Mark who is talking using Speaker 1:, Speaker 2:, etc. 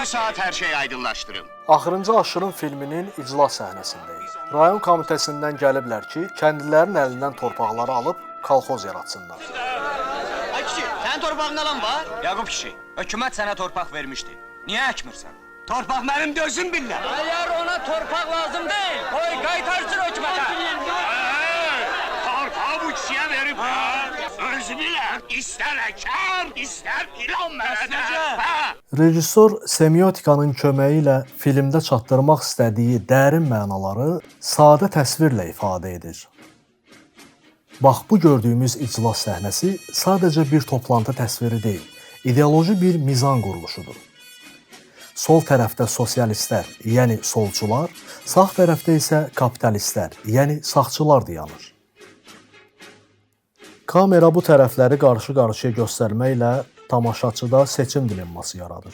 Speaker 1: Bu saat her şey aydınlaştırın.
Speaker 2: Axırıncı Aşırın filminin iclas səhnəsindəyik. Rayon komitəsindən gəliblər ki, kəndlilərin əlindən torpaqları alıb kolxoz yaratsınlar.
Speaker 3: Ay kişi, sənin torpağın alan var?
Speaker 4: Yaqub kişi, hökumət sənə torpaq vermişdi. Niyə əkmirsən?
Speaker 3: Torpaq mənim gözüm billər.
Speaker 4: Eğer ona torpaq lazım değil, koy qaytarsın hökumətə.
Speaker 1: Torpağı bu kişiyə verib ha. Özü bilər, istər əkər, istər ilan mənədə.
Speaker 2: Rejissor semiotikanın köməyi ilə filmdə çatdırmaq istədiyi dərin mənaları sadə təsvirlə ifadə edir. Bax, bu gördüyümüz iclas səhnəsi sadəcə bir toplantı təsviri deyil, ideoloji bir mizan quruluşudur. Sol tərəfdə sosialistlər, yəni solçular, sağ tərəfdə isə kapitalistlər, yəni sağçılar dayanır. Kamera bu tərəfləri qarşı-qarşıya göstərməklə tamaşaçıda seçim dilemması yaradır.